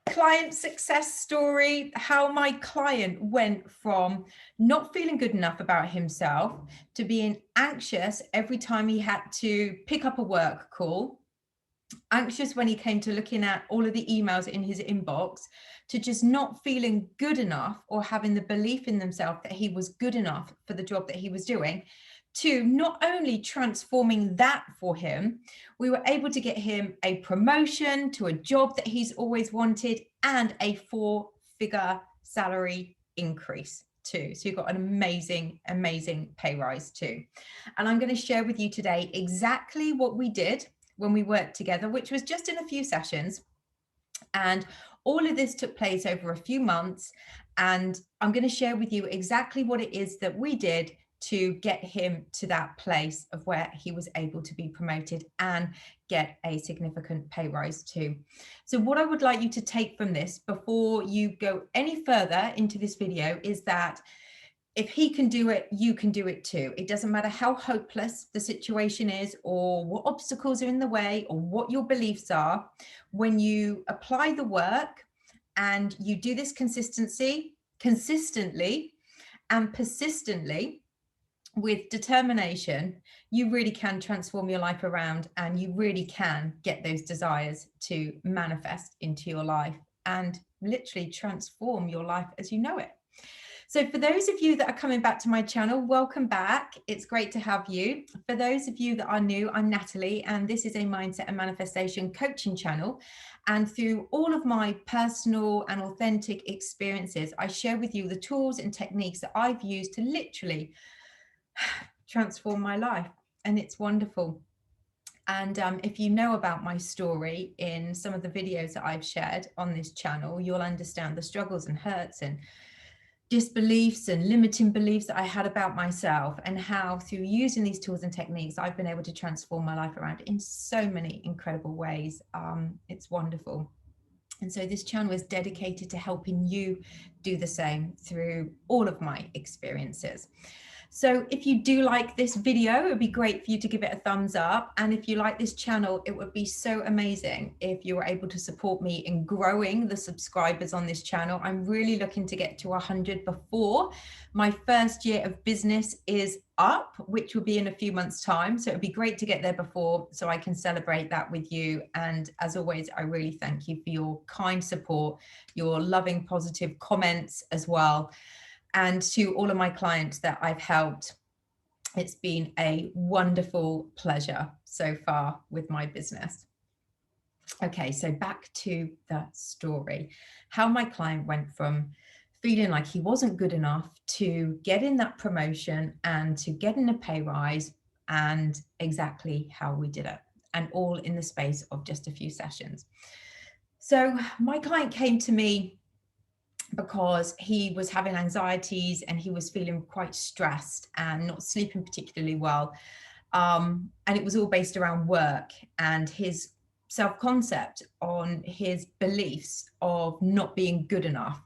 client success story, how my client went from not feeling good enough about himself to being anxious every time he had to pick up a work call, anxious when he came to looking at all of the emails in his inbox, to just not feeling good enough or having the belief in themselves that he was good enough for the job that he was doing, to not only transforming that for him, we were able to get him a promotion to a job that he's always wanted and a 4-figure salary increase too. So you've got an amazing, amazing pay rise too. And I'm going to share with you today exactly what we did when we worked together, which was just in a few sessions. And all of this took place over a few months. And I'm going to share with you exactly what it is that we did to get him to that place of where he was able to be promoted and get a significant pay rise too. So what I would like you to take from this before you go any further into this video is that if he can do it, you can do it too. It doesn't matter how hopeless the situation is or what obstacles are in the way or what your beliefs are. When you apply the work and you do this consistently and persistently with determination, you really can transform your life around and you really can get those desires to manifest into your life and literally transform your life as you know it. So for those of you that are coming back to my channel, welcome back. It's great to have you. For those of you that are new, I'm Natalie, and this is a mindset and manifestation coaching channel. And through all of my personal and authentic experiences, I share with you the tools and techniques that I've used to literally transform my life. And it's wonderful. And if you know about my story in some of the videos that I've shared on this channel, you'll understand the struggles and hurts and disbeliefs and limiting beliefs that I had about myself, and how through using these tools and techniques, I've been able to transform my life around in so many incredible ways. It's wonderful. And so this channel is dedicated to helping you do the same through all of my experiences. So if you do like this video, it would be great for you to give it a thumbs up. And if you like this channel, it would be so amazing if you were able to support me in growing the subscribers on this channel. I'm really looking to get to 100 before my first year of business is up, which will be in a few months' time. So it'd be great to get there before so I can celebrate that with you. And as always, I really thank you for your kind support, your loving, positive comments as well. And to all of my clients that I've helped, it's been a wonderful pleasure so far with my business. Okay, so back to the story, how my client went from feeling like he wasn't good enough to getting that promotion and to getting a pay rise, and exactly how we did it, and all in the space of just a few sessions. So my client came to me because he was having anxieties and he was feeling quite stressed and not sleeping particularly well. And it was all based around work and his self-concept on his beliefs of not being good enough.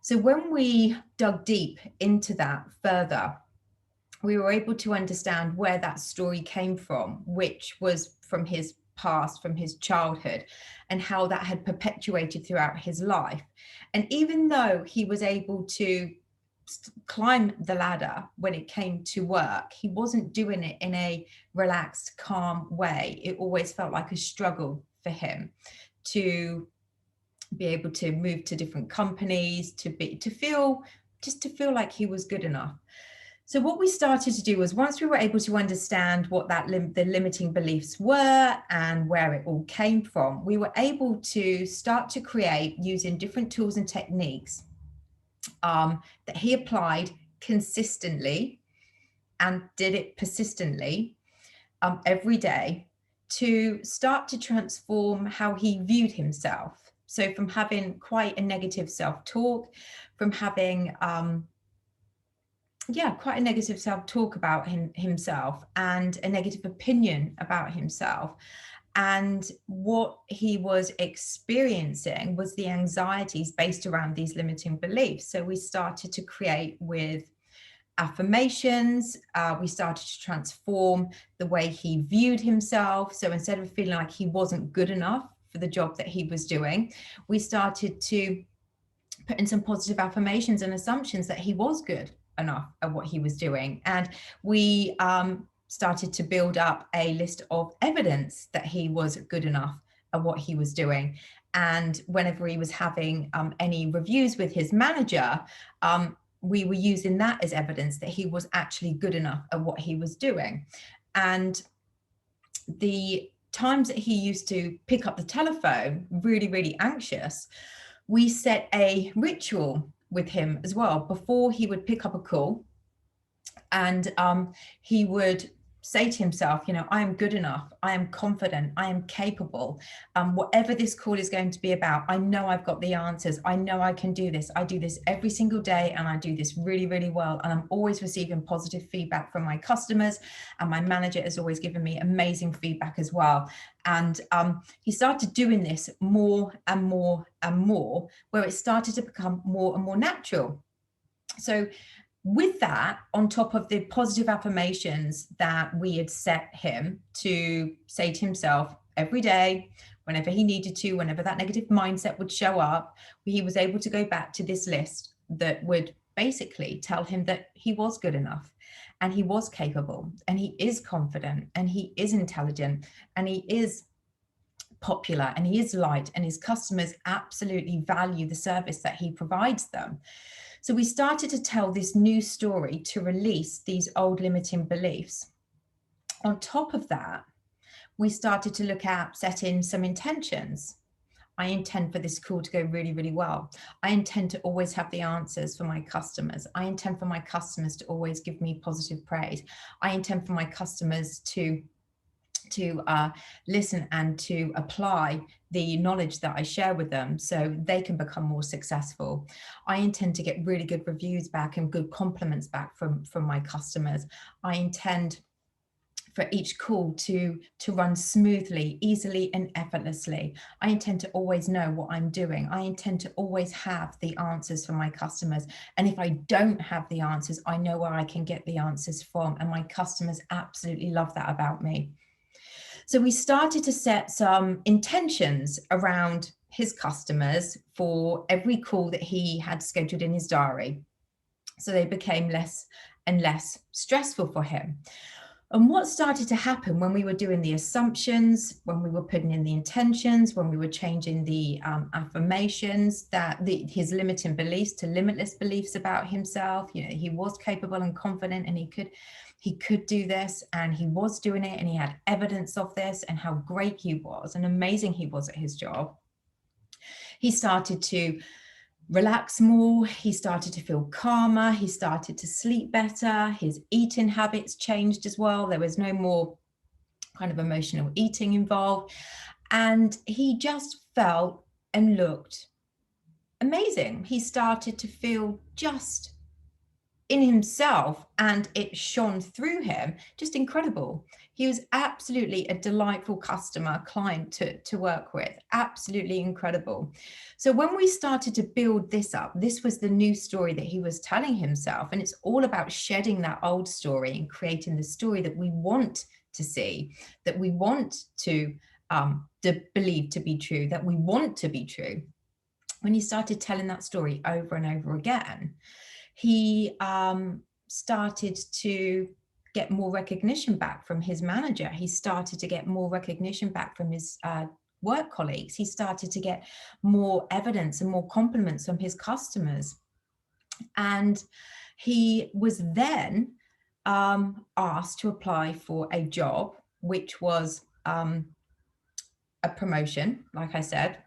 So when we dug deep into that further, we were able to understand where that story came from, which was from his past, from his childhood, and how that had perpetuated throughout his life. And even though he was able to climb the ladder when it came to work, he wasn't doing it in a relaxed, calm way. It always felt like a struggle for him to be able to move to different companies, to feel like he was good enough. So what we started to do was, once we were able to understand what the limiting beliefs were and where it all came from, we were able to start to create, using different tools and techniques that he applied consistently and did it persistently every day, to start to transform how he viewed himself. So from having quite a negative self-talk, from having quite a negative self-talk about himself and a negative opinion about himself. And what he was experiencing was the anxieties based around these limiting beliefs. So we started to create with affirmations. We started to transform the way he viewed himself. So instead of feeling like he wasn't good enough for the job that he was doing. We started to put in some positive affirmations and assumptions that he was good enough at what he was doing. And we started to build up a list of evidence that he was good enough at what he was doing. And whenever he was having any reviews with his manager, we were using that as evidence that he was actually good enough at what he was doing. And the times that he used to pick up the telephone, really, really anxious, we set a ritual with him as well. Before he would pick up a call, and he would say to himself, you know, I am good enough, I am confident, I am capable. Whatever this call is going to be about, I know I've got the answers. I know I can do this. I do this every single day, and I do this really, really well. And I'm always receiving positive feedback from my customers, and my manager has always given me amazing feedback as well. And he started doing this more and more and more, where it started to become more and more natural. So with that, on top of the positive affirmations that we had set him to say to himself every day, whenever he needed to, whenever that negative mindset would show up, he was able to go back to this list that would basically tell him that he was good enough, and he was capable, and he is confident, and he is intelligent, and he is popular, and he is liked, and his customers absolutely value the service that he provides them. So we started to tell this new story to release these old limiting beliefs. On top of that, we started to look at setting some intentions. I intend for this call to go really, really well. I intend to always have the answers for my customers. I intend for my customers to always give me positive praise. I intend for my customers to listen and to apply the knowledge that I share with them so they can become more successful. I intend to get really good reviews back and good compliments back from my customers. I intend for each call to run smoothly, easily, and effortlessly. I intend to always know what I'm doing. I intend to always have the answers for my customers. And if I don't have the answers, I know where I can get the answers from. And my customers absolutely love that about me. So we started to set some intentions around his customers for every call that he had scheduled in his diary. So they became less and less stressful for him. And what started to happen when we were doing the assumptions, when we were putting in the intentions, when we were changing the affirmations, that his limiting beliefs to limitless beliefs about himself, you know, he was capable and confident, and he could do this, and he was doing it, and he had evidence of this, and how great he was and amazing he was at his job. He started to relax more. He started to feel calmer. He started to sleep better. His eating habits changed as well. There was no more kind of emotional eating involved. And he just felt and looked amazing. He started to feel just in himself, and it shone through him, just incredible. He was absolutely a delightful client to work with, absolutely incredible. So when we started to build this up, this was the new story that he was telling himself, and it's all about shedding that old story and creating the story that we want to see, that we want to believe to be true, that we want to be true. When he started telling that story over and over again, he started to get more recognition back from his manager. He started to get more recognition back from his work colleagues. He started to get more evidence and more compliments from his customers. And he was then asked to apply for a job, which was a promotion, like I said.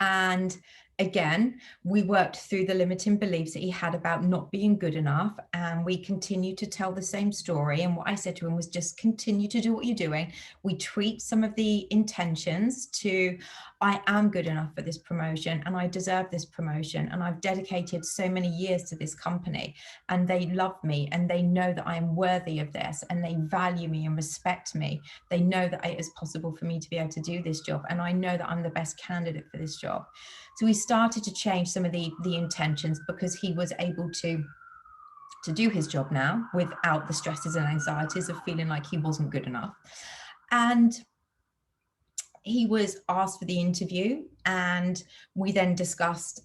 And again, we worked through the limiting beliefs that he had about not being good enough, and we continued to tell the same story. And what I said to him was, just continue to do what you're doing. We tweaked some of the intentions to, I am good enough for this promotion, and I deserve this promotion, and I've dedicated so many years to this company, and they love me, and they know that I am worthy of this, and they value me and respect me. They know that it is possible for me to be able to do this job, and I know that I'm the best candidate for this job. So we started to change some of the intentions, because he was able to do his job now without the stresses and anxieties of feeling like he wasn't good enough. And he was asked for the interview, and we then discussed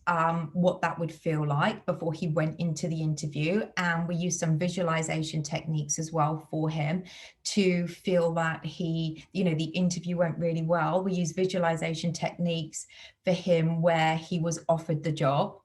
what that would feel like before he went into the interview. And we used some visualization techniques as well for him to feel that the interview went really well. We used visualization techniques for him where he was offered the job.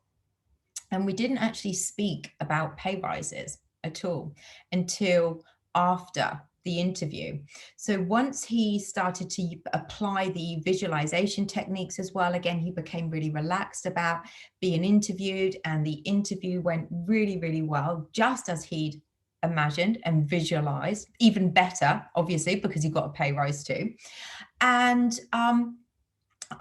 And we didn't actually speak about pay rises at all until after the interview. So once he started to apply the visualization techniques as well, again, he became really relaxed about being interviewed, and the interview went really, really well, just as he'd imagined and visualized, even better, obviously, because he got a pay rise too. And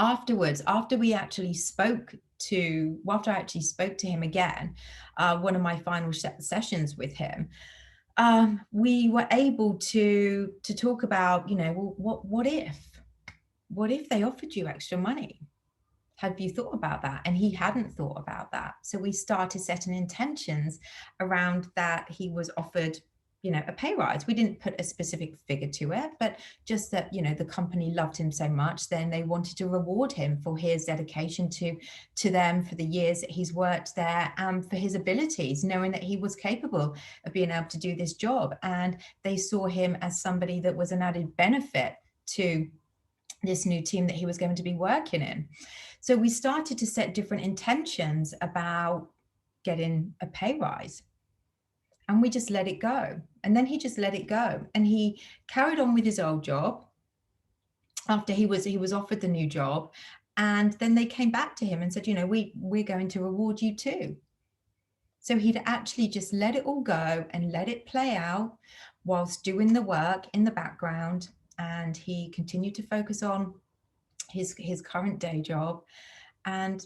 afterwards, after I actually spoke to him again, one of my final sessions with him, we were able to talk about, what if they offered you extra money? Have you thought about that? And he hadn't thought about that. So we started setting intentions around that. He was offered, a pay rise. We didn't put a specific figure to it, but just that, the company loved him so much, then they wanted to reward him for his dedication to them, for the years that he's worked there, and for his abilities, knowing that he was capable of being able to do this job. And they saw him as somebody that was an added benefit to this new team that he was going to be working in. So we started to set different intentions about getting a pay rise. And we just let it go. And then he just let it go. And he carried on with his old job after he was offered the new job. And then they came back to him and said, we're going to reward you too. So he'd actually just let it all go and let it play out whilst doing the work in the background. And he continued to focus on his current day job. And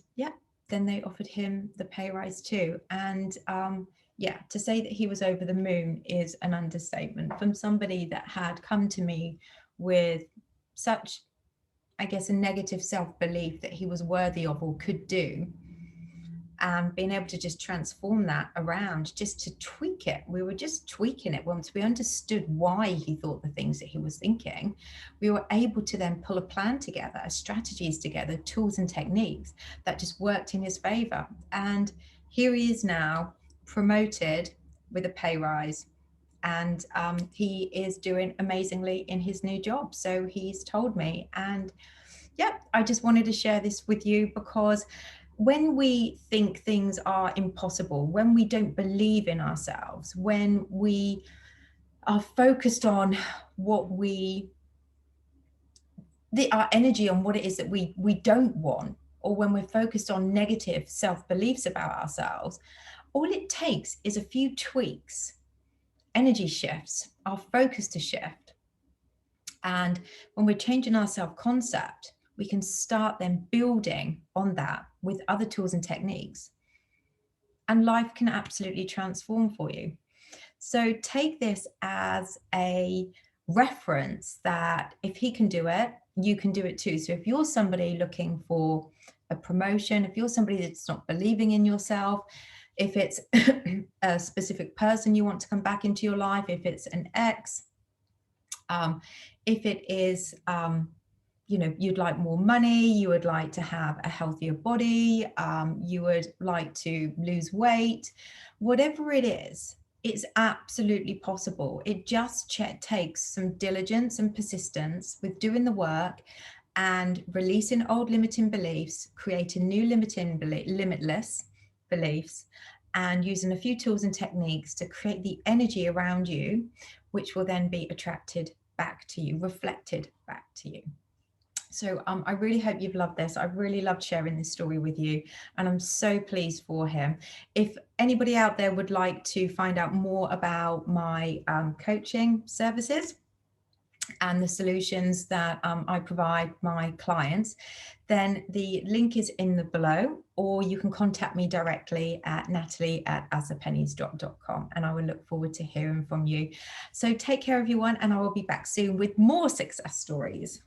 then they offered him the pay rise too. And to say that he was over the moon is an understatement from somebody that had come to me with such, I guess, a negative self-belief that he was worthy of or could do. And being able to just transform that around, just to tweak it. We were just tweaking it. Once we understood why he thought the things that he was thinking, we were able to then pull a plan together, strategies together, tools and techniques that just worked in his favor. And here he is now, promoted with a pay rise. And he is doing amazingly in his new job. So he's told me. And I just wanted to share this with you, because when we think things are impossible, when we don't believe in ourselves, when we are focused on our energy on what it is that we don't want, or when we're focused on negative self-beliefs about ourselves, all it takes is a few tweaks, energy shifts, our focus to shift. And when we're changing our self-concept, we can start then building on that with other tools and techniques. And life can absolutely transform for you. So take this as a reference that if he can do it, you can do it too. So if you're somebody looking for a promotion, if you're somebody that's not believing in yourself, if it's a specific person you want to come back into your life, if it's an ex, if it is, you'd like more money, you would like to have a healthier body, you would like to lose weight, whatever it is, it's absolutely possible. It just takes some diligence and persistence with doing the work and releasing old limiting beliefs, creating new limitless beliefs, and using a few tools and techniques to create the energy around you, which will then be attracted back to you, reflected back to you. So I really hope you've loved this. I've really loved sharing this story with you, and I'm so pleased for him. If anybody out there would like to find out more about my coaching services and the solutions that I provide my clients, then the link is in the below, or you can contact me directly at natalie@asapenniesdrop.com, and I will look forward to hearing from you. So take care, everyone, and I will be back soon with more success stories.